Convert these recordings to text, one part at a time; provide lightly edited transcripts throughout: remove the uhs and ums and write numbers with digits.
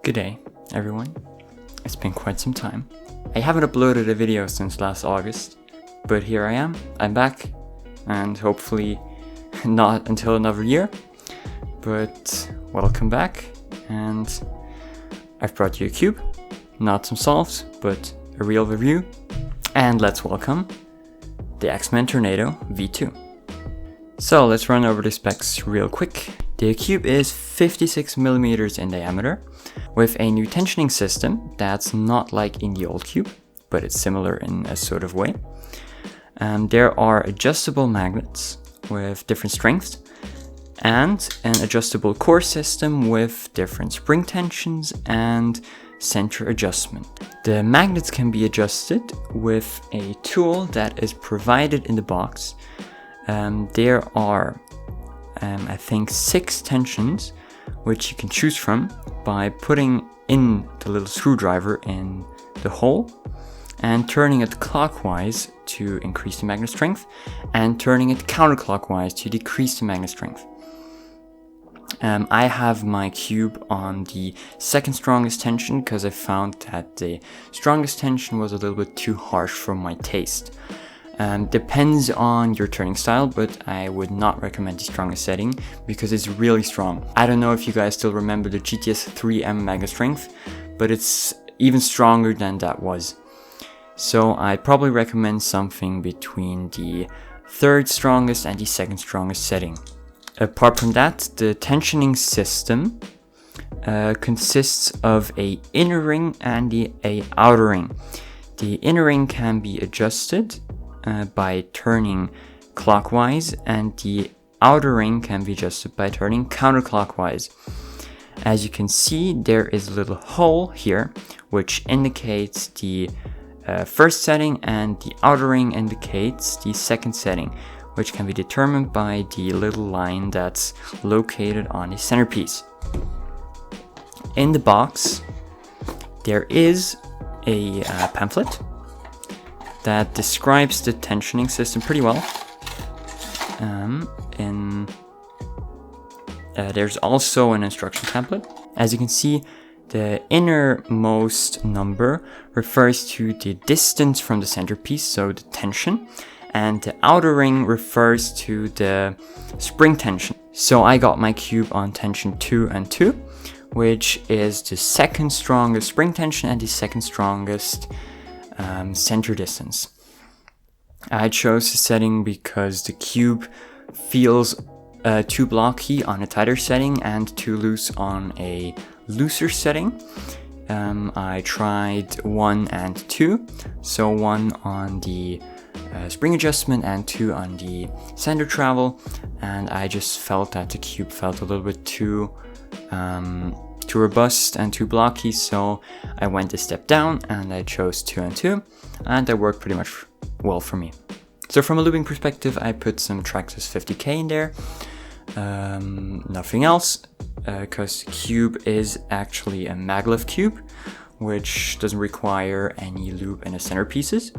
Good day, everyone. It's been quite some time. I haven't uploaded a video since last August, but here I am. I'm back, and hopefully not until another year, but welcome back. And I've brought you a cube, not some solves, but a real review. And let's welcome the Xman Tornado V2. So let's run over the specs real quick. The cube is 56 millimeters in diameter, with a new tensioning system that's not like in the old cube, but it's similar in a sort of way. There are adjustable magnets with different strengths, and an adjustable core system with different spring tensions and center adjustment. The magnets can be adjusted with a tool that is provided in the box. There are, I think, 6 tensions which you can choose from by putting in the little screwdriver in the hole and turning it clockwise to increase the magnet strength and turning it counterclockwise to decrease the magnet strength. I have my cube on the second strongest tension because I found that the strongest tension was a little bit too harsh for my taste. Depends on your turning style, but I would not recommend the strongest setting because it's really strong. I don't know if you guys still remember the GTS 3M magnet strength, but it's even stronger than that was. So I probably recommend something between the third strongest and the second strongest setting. Apart from that, the tensioning system consists of a inner ring and a outer ring. The inner ring can be adjusted by turning clockwise, and the outer ring can be adjusted by turning counterclockwise. As you can see, there is a little hole here which indicates the first setting, and the outer ring indicates the second setting, which can be determined by the little line that's located on the centerpiece. In the box, there is a pamphlet that describes the tensioning system pretty well. There's also an instruction template. As you can see, the innermost number refers to the distance from the centerpiece, so the tension, and the outer ring refers to the spring tension. So I got my cube on tension 2 and 2, which is the second strongest spring tension and the second strongest center distance. I chose the setting because the cube feels too blocky on a tighter setting and too loose on a looser setting. I tried 1 and 2, so 1 on the spring adjustment and 2 on the center travel, and I just felt that the cube felt a little bit too robust and too blocky, so I went a step down and I chose 2 and 2, and that worked pretty much well for me. So from a looping perspective, I put some Traxxas 50K in there, nothing else, because the cube is actually a maglev cube, which doesn't require any loop in the centerpieces,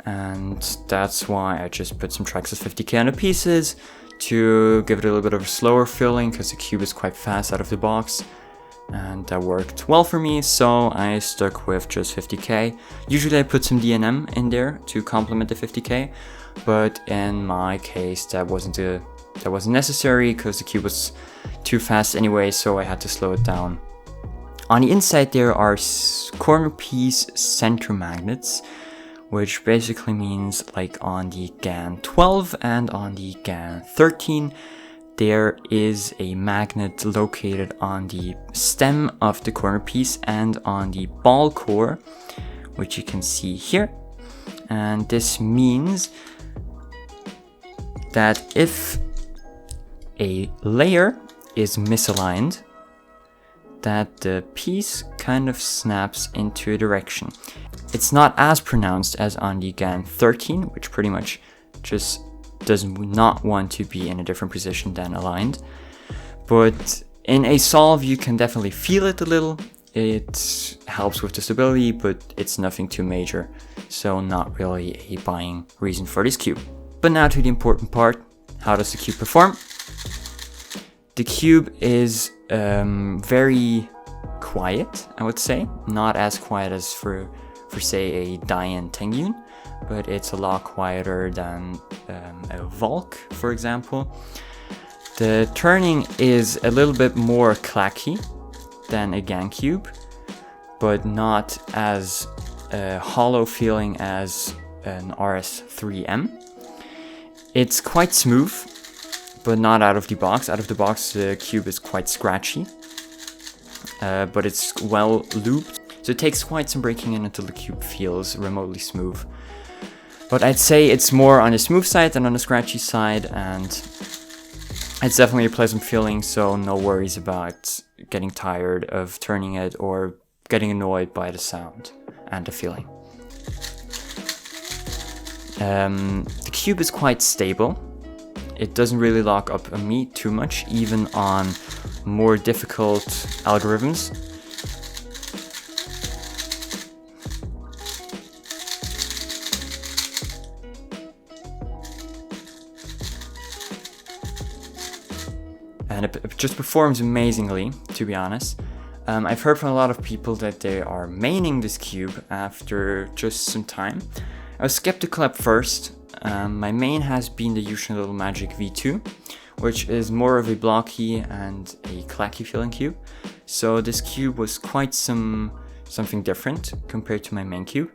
and that's why I just put some Traxxas 50K on the pieces to give it a little bit of a slower feeling, because the cube is quite fast out of the box. And that worked well for me, so I stuck with just 50K. Usually I put some D&M in there to complement the 50K, but in my case that wasn't necessary because the cube was too fast anyway, so I had to slow it down. On the inside there are corner piece center magnets, which basically means like on the GAN 12 and on the GAN 13, there is a magnet located on the stem of the corner piece and on the ball core, which you can see here. And this means that if a layer is misaligned, that the piece kind of snaps into a direction. It's not as pronounced as on the GAN 13, which pretty much just does not want to be in a different position than aligned, but in a solve you can definitely feel it a little. It helps with the stability, but it's nothing too major, so not really a buying reason for this cube. But now to the important part: how does the cube perform? The cube is very quiet, I would say. Not as quiet as for say a Dian Tengyun, but it's a lot quieter than a Volk, for example. The turning is a little bit more clacky than a GaNCube, but not as hollow feeling as an RS3M. It's quite smooth, but not out of the box. Out of the box, the cube is quite scratchy, but it's well looped. So it takes quite some breaking in until the cube feels remotely smooth. But I'd say it's more on the smooth side than on the scratchy side, and it's definitely a pleasant feeling, so no worries about getting tired of turning it or getting annoyed by the sound and the feeling. The cube is quite stable. It doesn't really lock up on me too much, even on more difficult algorithms. And it just performs amazingly, to be honest. I've heard from a lot of people that they are maining this cube after just some time. I was skeptical at first. My main has been the Usual Little Magic V2, which is more of a blocky and a clacky feeling cube. So this cube was quite something different compared to my main cube.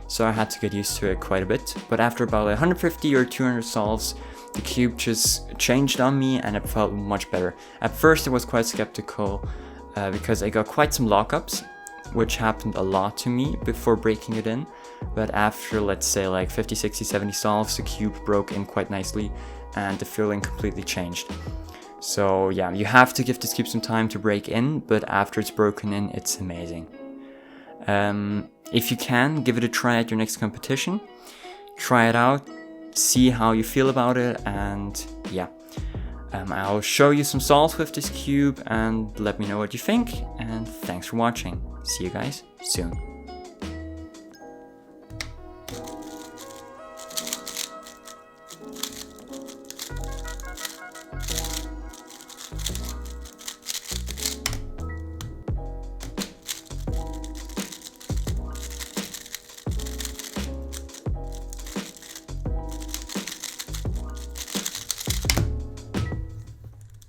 So I had to get used to it quite a bit. But after about 150 or 200 solves, the cube just changed on me and it felt much better. At first I was quite skeptical because I got quite some lockups, which happened a lot to me before breaking it in. But after, let's say, like 50, 60, 70 solves, the cube broke in quite nicely and the feeling completely changed. So yeah, you have to give this cube some time to break in, but after it's broken in, it's amazing. If you can, give it a try at your next competition. Try it out, see how you feel about it, and yeah. I'll show you some solves with this cube and let me know what you think, and thanks for watching. See you guys soon.